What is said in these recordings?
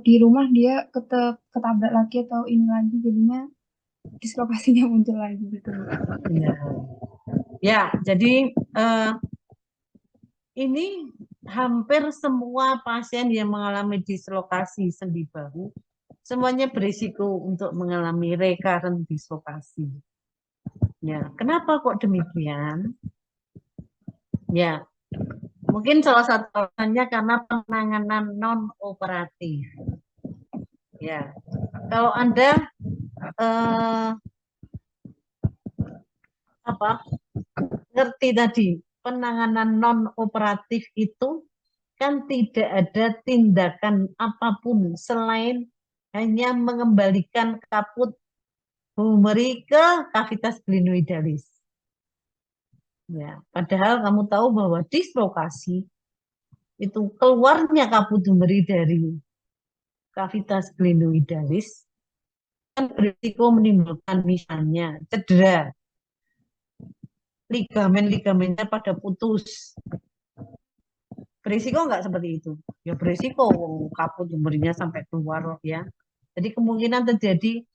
di rumah dia ketabrak lagi atau ini lagi jadinya dislokasinya muncul lagi gitu. Ya, ya jadi ini hampir semua pasien yang mengalami dislokasi sendi bahu semuanya berisiko untuk mengalami recurrent dislokasi. Ya, kenapa kok demikian? Ya, mungkin salah satu alasannya karena penanganan non operatif. Ya, kalau Anda eh, apa ngerti tadi penanganan non operatif itu kan tidak ada tindakan apapun selain hanya mengembalikan kaput pulmeri ke kavitas glenoidalis. Ya, padahal kamu tahu bahwa dislokasi itu keluarnya kaput pulmeri dari kavitas glenoidalis kan berisiko menimbulkan misalnya cedera, ligamen-ligamennya pada putus. Berisiko nggak seperti itu? Ya berisiko, kaput pulmerinya sampai keluar ya. Jadi kemungkinan terjadi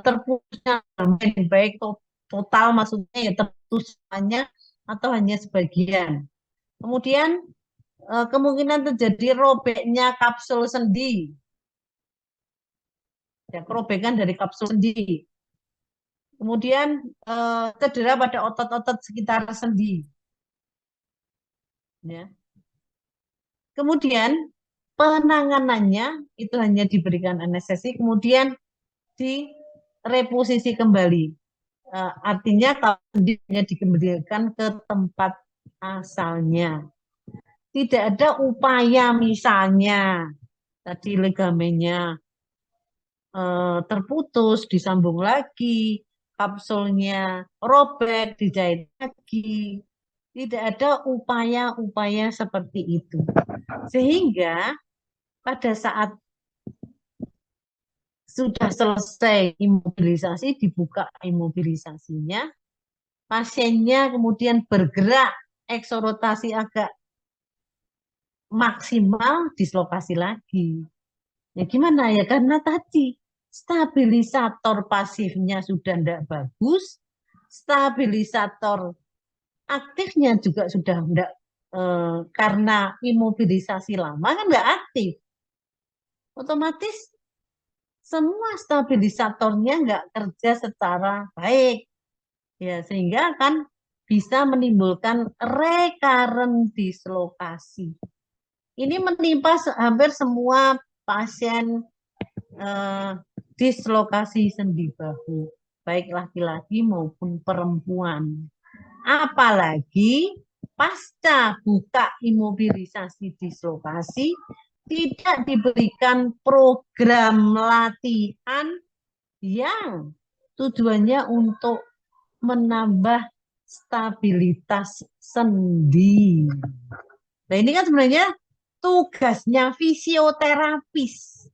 terputusnya baik total maksudnya ya terputus semuanya atau hanya sebagian. Kemudian kemungkinan terjadi robeknya kapsul sendi, ya, kerobekan dari kapsul sendi. Kemudian cedera pada otot-otot sekitar sendi. Ya. Kemudian penanganannya itu hanya diberikan anestesi, kemudian direposisi kembali. Artinya kalau sendirinya dikembalikan ke tempat asalnya. Tidak ada upaya misalnya tadi ligamennya terputus, disambung lagi, kapsulnya robek, dijahit lagi. Tidak ada upaya-upaya seperti itu. Sehingga pada saat sudah selesai imobilisasi, dibuka imobilisasinya, pasiennya kemudian bergerak eksorotasi agak maksimal, dislokasi lagi. Ya gimana ya? Karena tadi stabilisator pasifnya sudah tidak bagus, stabilisator aktifnya juga sudah tidak karena imobilisasi lama kan nggak aktif. Otomatis semua stabilisatornya nggak kerja secara baik. Ya, sehingga kan bisa menimbulkan recurrent dislokasi. Ini menimpa hampir semua pasien eh, dislokasi sendi bahu, baik laki-laki maupun perempuan. Apalagi pasca buka imobilisasi dislokasi tidak diberikan program latihan yang tujuannya untuk menambah stabilitas sendi. Nah, ini kan sebenarnya tugasnya fisioterapis.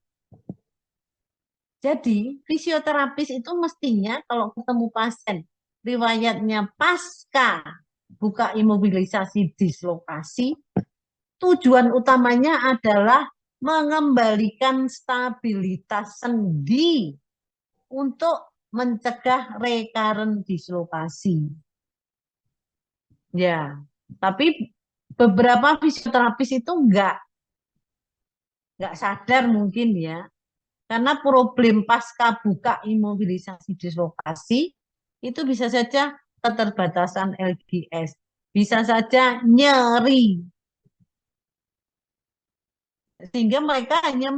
Jadi, fisioterapis itu mestinya kalau ketemu pasien riwayatnya pasca buka imobilisasi dislokasi, tujuan utamanya adalah mengembalikan stabilitas sendi untuk mencegah recurrent dislokasi. Ya, tapi beberapa fisioterapis itu nggak sadar mungkin ya, karena problem pasca buka imobilisasi dislokasi itu bisa saja keterbatasan LGS, bisa saja nyeri, sehingga mereka hanya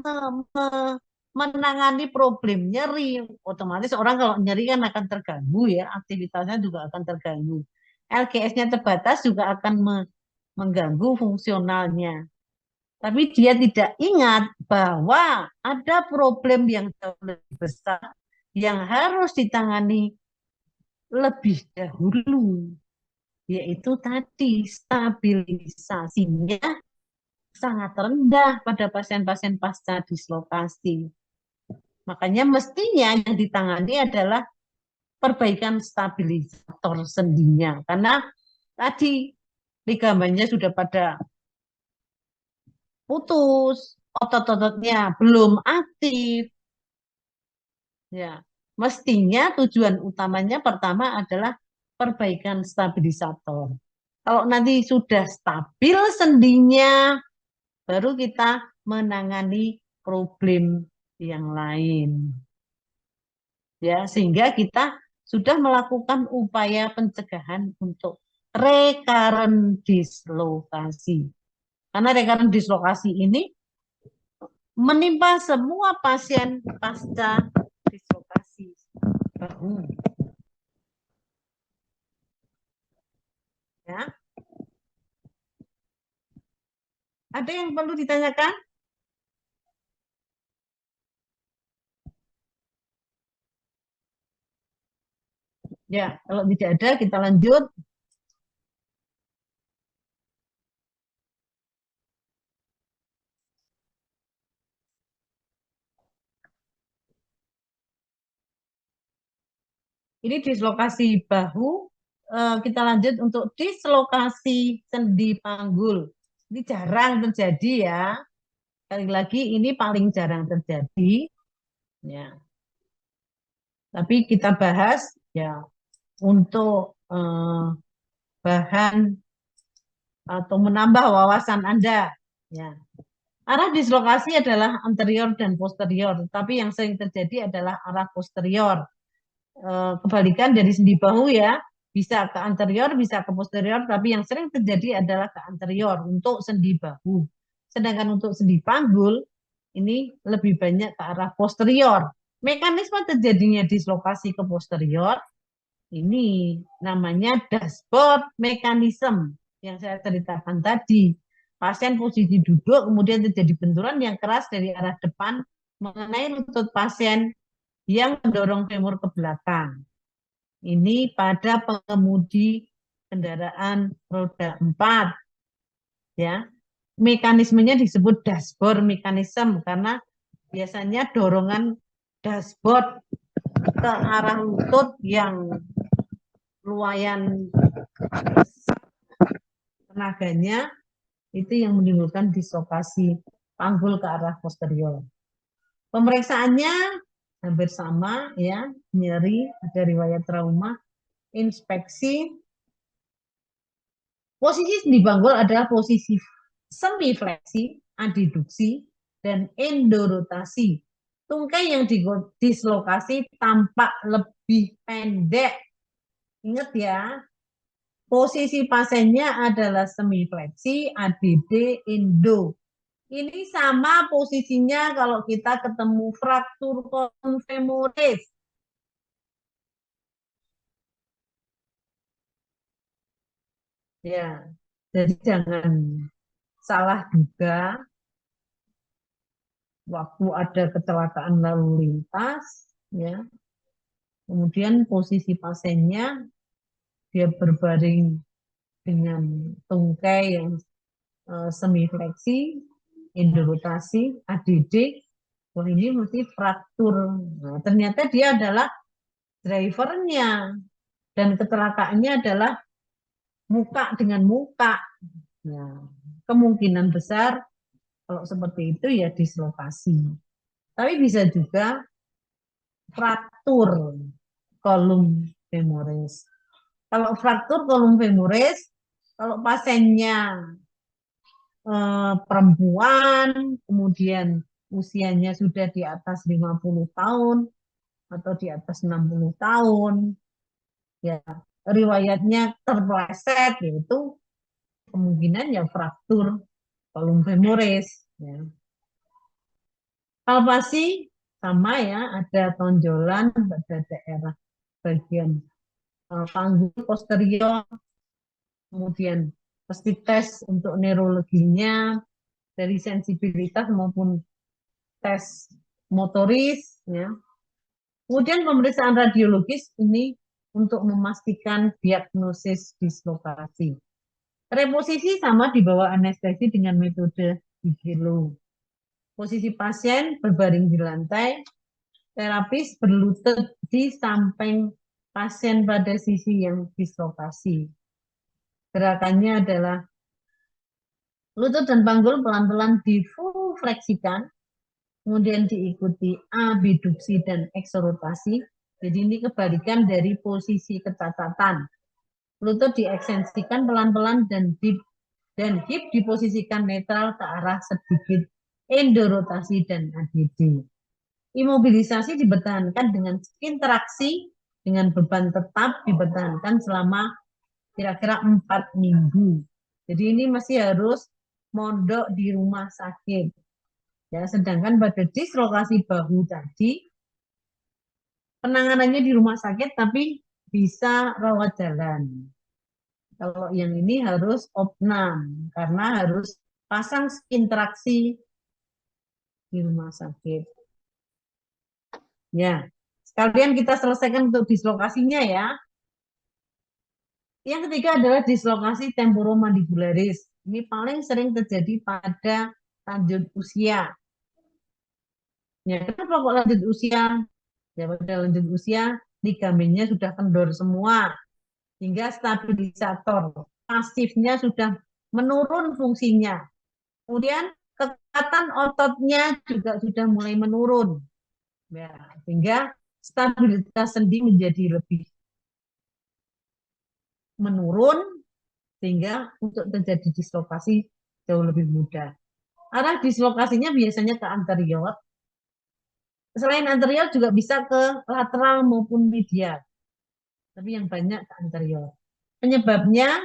menangani problem nyeri. Otomatis orang kalau nyeri kan akan terganggu ya, aktivitasnya juga akan terganggu. LGS-nya terbatas juga akan mengganggu fungsionalnya. Tapi dia tidak ingat bahwa ada problem yang jauh lebih besar yang harus ditangani lebih dahulu, yaitu tadi stabilisasinya sangat rendah pada pasien-pasien pasca dislokasi. Makanya mestinya yang ditangani adalah perbaikan stabilisator sendinya, karena tadi ligamennya sudah pada putus, otot-ototnya belum aktif. Ya, mestinya tujuan utamanya pertama adalah perbaikan stabilisator. Kalau nanti sudah stabil sendinya, baru kita menangani problem yang lain. Ya, sehingga kita sudah melakukan upaya pencegahan untuk recurrent dislokasi. Karena recurrent dislokasi ini menimpa semua pasien pasca dislokasi bahu. Ya, ada yang perlu ditanyakan? Ya, kalau tidak ada kita lanjut. Ini dislokasi bahu. Kita lanjut untuk dislokasi sendi panggul. Ini jarang terjadi ya. Sekali lagi ini paling jarang terjadi. Ya. Tapi kita bahas ya untuk bahan atau menambah wawasan Anda. Ya. Arah dislokasi adalah anterior dan posterior, tapi yang sering terjadi adalah arah posterior. Kebalikan dari sendi bahu ya, bisa ke anterior, bisa ke posterior, tapi yang sering terjadi adalah ke anterior untuk sendi bahu. Sedangkan untuk sendi panggul, ini lebih banyak ke arah posterior. Mekanisme terjadinya dislokasi ke posterior, ini namanya dashboard mechanism yang saya ceritakan tadi. Pasien posisi duduk, kemudian terjadi benturan yang keras dari arah depan mengenai lutut pasien yang mendorong femur ke belakang. Ini pada pengemudi kendaraan roda 4. Ya. Mekanismenya disebut dashboard mechanism karena biasanya dorongan dashboard ke arah lutut yang lumayan tenaganya itu yang menimbulkan dislokasi panggul ke arah posterior. Pemeriksaannya hampir sama ya, nyeri, ada riwayat trauma, inspeksi. Posisi sendi panggul adalah posisi semi fleksi, adiduksi, dan endorotasi. Tungkai yang dislokasi tampak lebih pendek. Ingat ya, posisi pasiennya adalah semi fleksi, ADD, endo. Ini sama posisinya kalau kita ketemu fraktur kolon femoris. Ya, jadi jangan salah duga waktu ada kecelakaan lalu lintas, ya. Kemudian posisi pasiennya dia berbaring dengan tungkai yang semi fleksi, endorotasi, ADD. Wah ini mesti fraktur. Nah, ternyata dia adalah drivernya dan kecelakaannya adalah muka dengan muka. Nah, kemungkinan besar kalau seperti itu ya dislokasi. Tapi bisa juga fraktur kolum femoris. Kalau fraktur kolum femoris, kalau pasiennya perempuan, kemudian usianya sudah di atas 50 tahun atau di atas 60 tahun, ya riwayatnya terpleset, yaitu kemungkinan ya fraktur kolum femoris. Ya. Palpasi sama ya, ada tonjolan pada daerah bagian panggul posterior, kemudian mesti tes untuk neurologinya dari sensibilitas maupun tes motoris, ya. Kemudian pemeriksaan radiologis ini untuk memastikan diagnosis dislokasi. Reposisi sama di bawah anestesi dengan metode Igelo. Posisi pasien berbaring di lantai, terapis berlutut di samping pasien pada sisi yang dislokasi. Gerakannya adalah lutut dan panggul pelan-pelan difungsi fleksikan, kemudian diikuti abduksi dan eksorotasi. Jadi ini kebalikan dari posisi kecacatan. Lutut diekstensikan pelan-pelan dan hip diposisikan netral ke arah sedikit endorotasi dan ADD. Imobilisasi dipertahankan dengan interaksi dengan beban tetap dipertahankan selama kira-kira 4 minggu. Jadi ini masih harus mondok di rumah sakit. Ya, sedangkan pada dislokasi bahu tadi penanganannya di rumah sakit tapi bisa rawat jalan. Kalau yang ini harus opnam karena harus pasang interaksi di rumah sakit. Ya, sekalian kita selesaikan untuk dislokasinya ya. Yang ketiga adalah dislokasi temporomandibularis. Ini paling sering terjadi pada lanjut usia. Ya, kenapa kok lanjut usia? Ya, pada lanjut usia ligamennya sudah kendor semua, hingga stabilisator pasifnya sudah menurun fungsinya. Kemudian kekuatan ototnya juga sudah mulai menurun. Ya, sehingga stabilitas sendi menjadi lebih menurun, sehingga untuk terjadi dislokasi jauh lebih mudah. Arah dislokasinya biasanya ke anterior. Selain anterior juga bisa ke lateral maupun medial. Tapi yang banyak ke anterior. Penyebabnya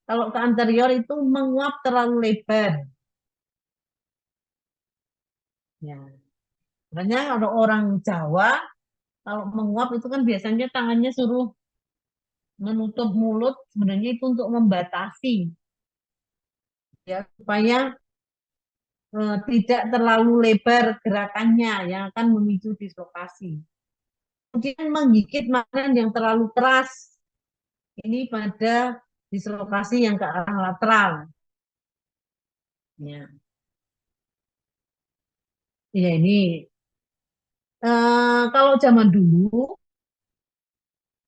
kalau ke anterior itu menguap terlalu lebar. Ya, makanya kalau orang Jawa kalau menguap itu kan biasanya tangannya suruh menutup mulut, sebenarnya itu untuk membatasi ya supaya tidak terlalu lebar gerakannya yang akan memicu dislokasi. Kemudian menggigit makanan yang terlalu keras. Ini pada dislokasi yang ke arah lateral. Ya, ya ini kalau zaman dulu,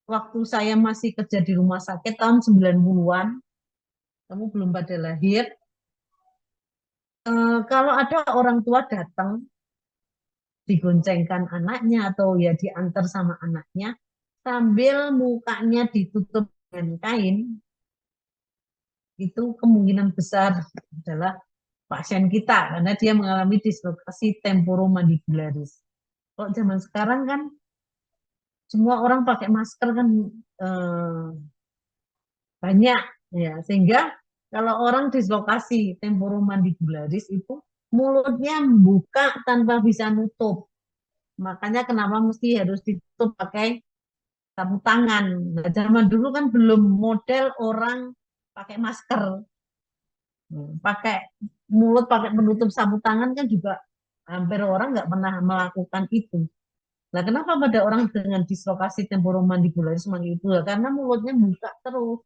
waktu saya masih kerja di rumah sakit tahun 90-an, kamu belum pada lahir. Kalau ada orang tua datang, digoncengkan anaknya atau ya diantar sama anaknya, sambil mukanya ditutup dengan kain, itu kemungkinan besar adalah pasien kita karena dia mengalami dislokasi temporomandibularis. Kalau zaman sekarang kan semua orang pakai masker kan eh, banyak ya, sehingga kalau orang dislokasi temporomandibularis itu mulutnya buka tanpa bisa nutup. Makanya kenapa mesti harus ditutup pakai sapu tangan. Nah, zaman dulu kan belum model orang pakai masker. Pakai mulut, pakai penutup sapu tangan kan juga hampir orang nggak pernah melakukan itu. Nah, kenapa pada orang dengan dislokasi temporomandibularis seperti itu? Karena mulutnya buka terus,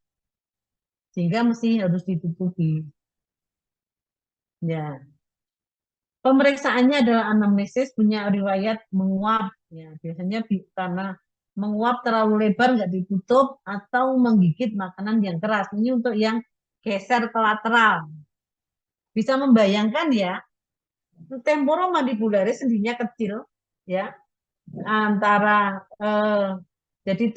sehingga mesti harus ditutupi. Ya, pemeriksaannya adalah anamnesis, punya riwayat menguap. Ya, biasanya karena menguap terlalu lebar nggak ditutup atau menggigit makanan yang keras. Ini untuk yang geser ke lateral. Bisa membayangkan ya, temporomandibularis sendinya kecil, ya antara jadi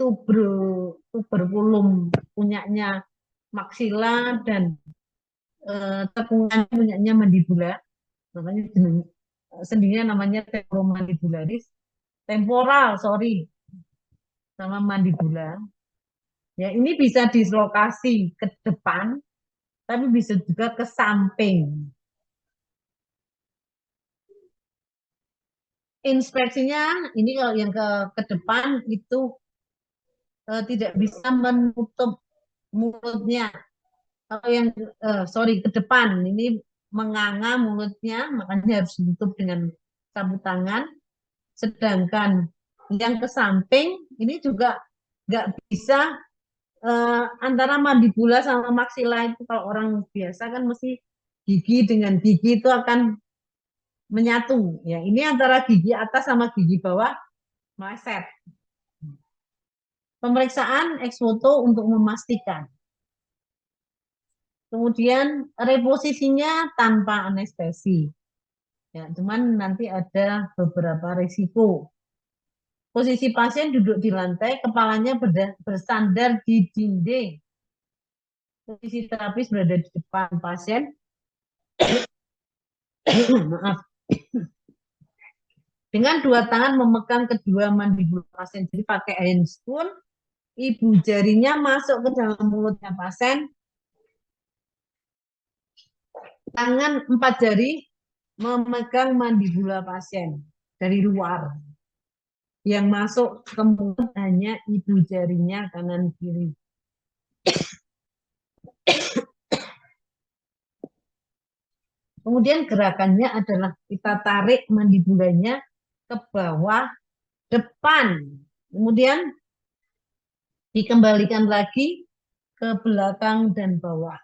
tuberkulum punyanya maksila dan tepungan punyanya mandibula, namanya sendinya namanya temporomandibularis, temporal sorry sama mandibula. Ya ini bisa dislokasi ke depan, tapi bisa juga ke samping. Inspeksinya ini kalau yang ke depan itu tidak bisa menutup mulutnya. Kalau yang sorry ke depan ini menganga mulutnya, makanya harus ditutup dengan sapu tangan. Sedangkan yang ke samping ini juga nggak bisa antara mandibula sama maksila itu kalau orang biasa kan mesti gigi dengan gigi itu akan menyatu. Ya, ini antara gigi atas sama gigi bawah meleset. Pemeriksaan ex foto untuk memastikan. Kemudian reposisinya tanpa anestesi. Ya, cuman nanti ada beberapa risiko. Posisi pasien duduk di lantai, kepalanya bersandar di dinding. Posisi terapis berada di depan pasien. Maaf. Dengan dua tangan memegang kedua mandibula pasien. Jadi pakai handspoon, ibu jarinya masuk ke dalam mulutnya pasien. Tangan 4 jari memegang mandibula pasien dari luar. Yang masuk ke mulut hanya ibu jarinya kanan kiri. Kemudian gerakannya adalah kita tarik mandibulanya ke bawah depan. Kemudian dikembalikan lagi ke belakang dan bawah.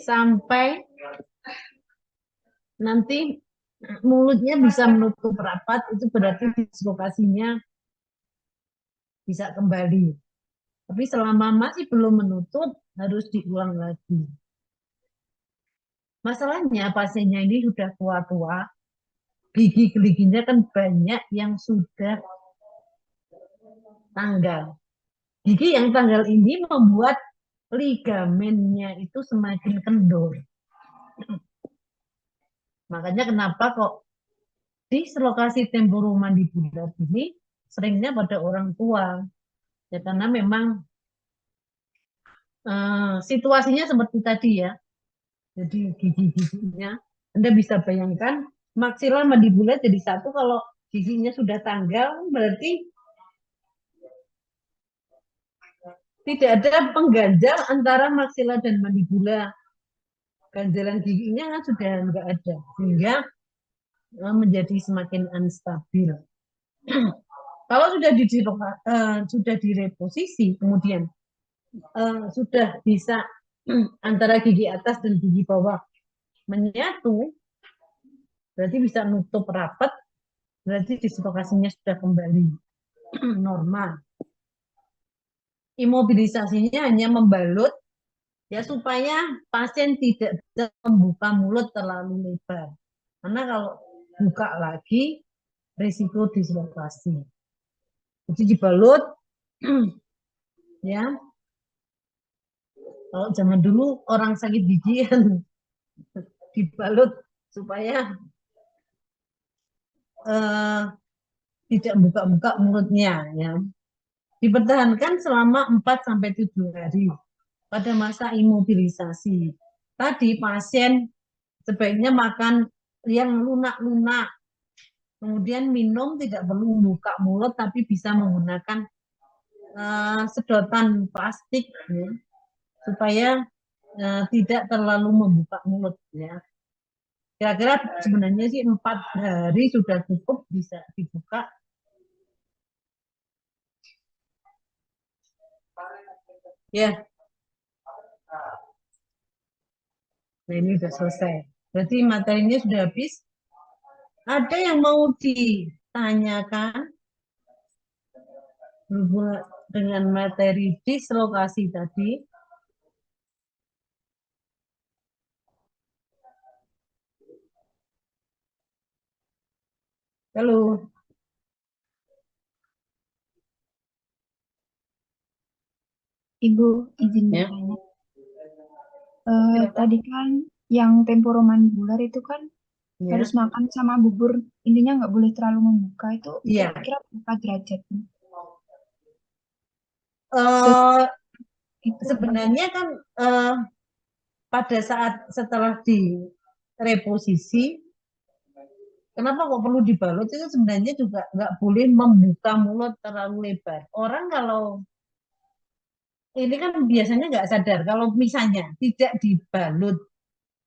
Sampai nanti mulutnya bisa menutup rapat, itu berarti dislokasinya bisa kembali. Tapi selama masih belum menutup, harus diulang lagi. Masalahnya pasiennya ini sudah tua-tua, gigi-giginya kan banyak yang sudah tanggal. Gigi yang tanggal ini membuat ligamennya itu semakin kendor. Makanya kenapa kok dislokasi temporomandibular ini seringnya pada orang tua. Ya karena memang situasinya seperti tadi ya. Jadi gigi-giginya, Anda bisa bayangkan maksilar mandibular jadi satu, kalau giginya sudah tanggal berarti tidak ada pengganjal antara maksilar dan mandibula. Ganjalan giginya kan sudah enggak ada, sehingga menjadi semakin unstabil. Kalau sudah direposisi, kemudian sudah bisa antara gigi atas dan gigi bawah menyatu, berarti bisa nutup rapat, berarti dislokasinya sudah kembali normal. Imobilisasinya hanya membalut ya supaya pasien tidak bisa membuka mulut terlalu lebar. Karena kalau buka lagi risiko dislokasi. Jadi dibalut ya. Kalau zaman dulu orang sakit gigi kan dibalut supaya tidak buka-buka mulutnya ya. Dipertahankan selama 4-7 hari pada masa imobilisasi. Tadi pasien sebaiknya makan yang lunak-lunak. Kemudian minum tidak perlu buka mulut tapi bisa menggunakan sedotan plastik ya, supaya tidak terlalu membuka mulut ya. Kira-kira sebenarnya sih 4 hari sudah cukup bisa dibuka. Ya, nah ini sudah selesai. Berarti materinya sudah habis. Ada yang mau ditanyakan berhubungan dengan materi dislokasi tadi? Halo. Ibu, izin Ya. bertanya. Tadi kan yang temporomandibular itu kan Ya. harus makan sama bubur, intinya nggak boleh terlalu membuka. Itu Iya. kira-kira berapa derajatnya? Itu Sebenarnya kan pada saat setelah direposisi, kenapa kok perlu dibalut itu sebenarnya juga nggak boleh membuka mulut terlalu lebar. Orang kalau ini kan biasanya nggak sadar kalau misalnya tidak dibalut,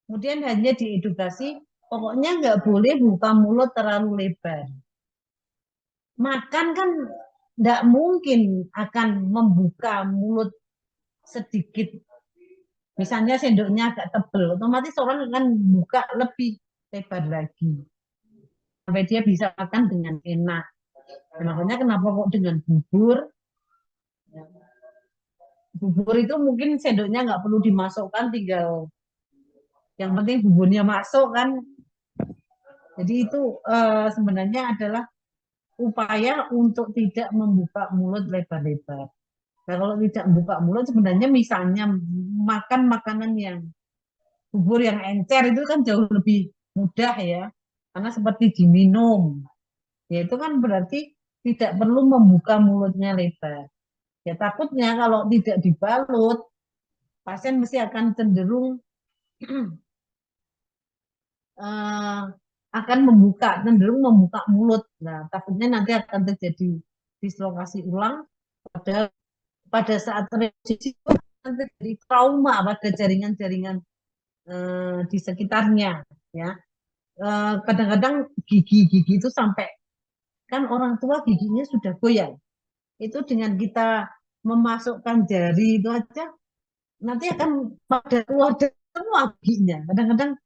kemudian hanya diedukasi, pokoknya nggak boleh buka mulut terlalu lebar. Makan kan nggak mungkin akan membuka mulut sedikit. Misalnya sendoknya agak tebal, otomatis orang akan buka lebih lebar lagi. Sampai dia bisa makan dengan enak. Makanya kenapa kok dengan bubur Bubur itu mungkin sendoknya nggak perlu dimasukkan, tinggal yang penting buburnya masuk kan. Jadi itu sebenarnya adalah upaya untuk tidak membuka mulut lebar-lebar. Nah, kalau tidak membuka mulut sebenarnya misalnya makan makanan yang bubur yang encer itu kan jauh lebih mudah ya. Karena seperti diminum. Ya itu kan berarti tidak perlu membuka mulutnya lebar. Ya takutnya kalau tidak dibalut, pasien mesti akan cenderung eh, akan cenderung membuka mulut. Nah, takutnya nanti akan terjadi dislokasi ulang pada saat reposisi itu akan terjadi trauma pada jaringan-jaringan di sekitarnya. Ya, kadang-kadang gigi-gigi itu sampai kan orang tua giginya sudah goyang. Itu dengan kita memasukkan jari itu aja nanti akan pada keluar semua giginya. Kadang-kadang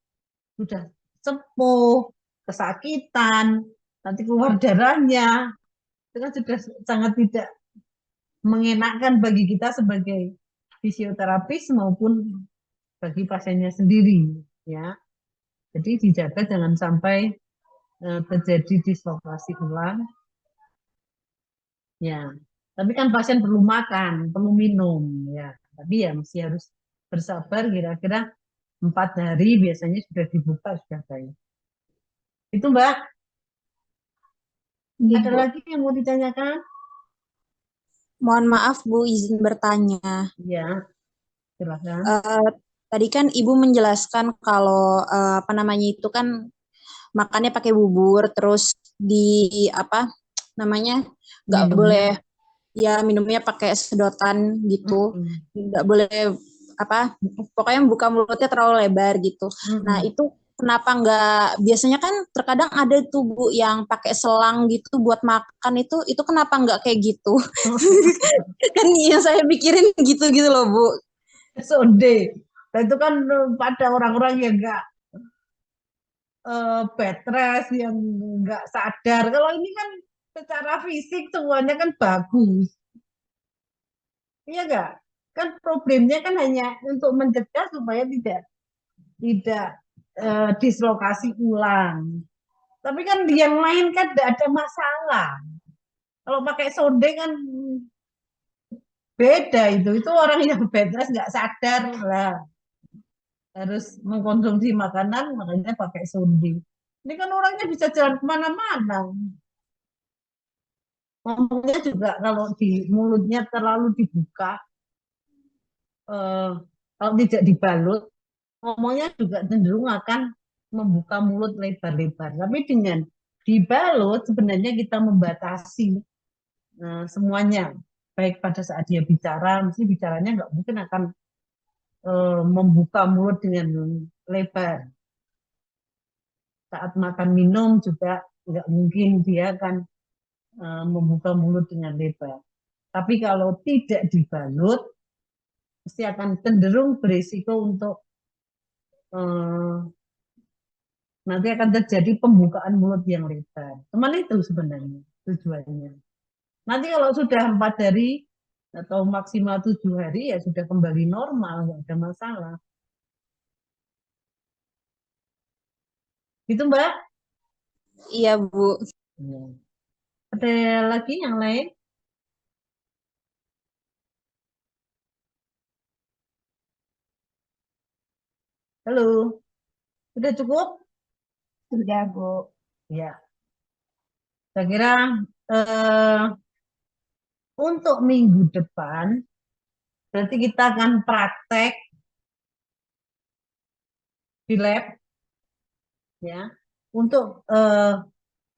sudah sepuh, kesakitan, nanti keluar darahnya. Itu kan sudah sangat tidak mengenakkan bagi kita sebagai fisioterapis maupun bagi pasiennya sendiri, ya. Jadi dijaga jangan sampai terjadi dislokasi ulang, ya. Tapi kan pasien perlu makan, perlu minum, ya. Tapi ya mesti harus bersabar, kira-kira 4 hari biasanya sudah dibuka sudah baik. Itu Mbak, Iya, ada Bu. lagi yang mau ditanyakan? Mohon maaf Bu, izin bertanya. Ya, silakan. Eh, Tadi kan Ibu menjelaskan kalau apa namanya itu kan makannya pakai bubur, terus di apa namanya nggak boleh Minumnya. ya minumnya pakai sedotan gitu, nggak boleh apa pokoknya buka mulutnya terlalu lebar gitu. Nah itu kenapa nggak biasanya kan terkadang ada tuh Bu yang pakai selang gitu buat makan itu kenapa nggak kayak gitu? Kan yang saya pikirin gitu gitu loh Bu. Sonde. Nah, itu kan pada orang-orang yang enggak bed rest, yang enggak sadar. Kalau ini kan secara fisik semuanya kan bagus. Iya enggak? Kan problemnya kan hanya untuk mencegah supaya tidak dislokasi ulang. Tapi kan di yang lain kan tidak ada masalah. Kalau pakai sonde kan beda itu. Itu orang yang bed rest nggak sadar lah. Harus mengkonsumsi makanan, makanya pakai sonde. Ini kan orangnya bisa jalan kemana-mana. Ngomongnya juga kalau di mulutnya terlalu dibuka, eh, kalau tidak dibalut, ngomongnya juga cenderung akan membuka mulut lebar-lebar. Tapi dengan dibalut, sebenarnya kita membatasi semuanya. Baik pada saat dia bicara, mesti bicaranya nggak mungkin akan membuka mulut dengan lebar. Saat makan minum juga nggak mungkin dia akan membuka mulut dengan lebar. Tapi kalau tidak dibalut, pasti akan cenderung berisiko untuk nanti akan terjadi pembukaan mulut yang lebar. Cuman itu sebenarnya tujuannya. Nanti kalau sudah 4 hari atau maksimal 7 hari ya sudah kembali normal, nggak ada masalah. Itu Mbak. Iya Bu. Ada lagi yang lain? Halo, sudah cukup? Sudah, Bu. Ya, saya kira eh, untuk minggu depan berarti kita akan praktek di lab ya untuk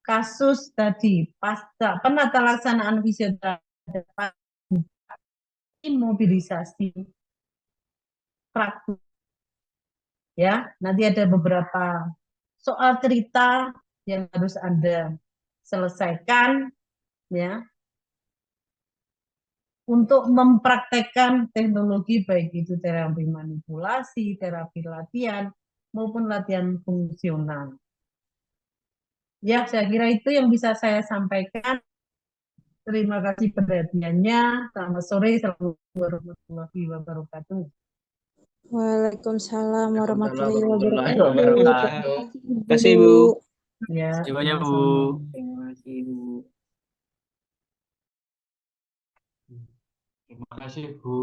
kasus tadi pasca penata laksanaan fisioterapi imobilisasi praktik ya. Nanti ada beberapa soal cerita yang harus Anda selesaikan ya untuk mempraktekkan teknologi baik itu terapi manipulasi, terapi latihan maupun latihan fungsional. Ya, saya kira itu yang bisa saya sampaikan. Terima kasih perhatiannya. Selamat sore. Assalamualaikum warahmatullahi wabarakatuh. Waalaikumsalam warahmatullahi warahmatullahi wabarakatuh. wabarakatuh. Terima Terima kasih, Bu. Ya, Terima kasih, Bu. sama-sama. Terima kasih, Bu. Terima kasih, Bu.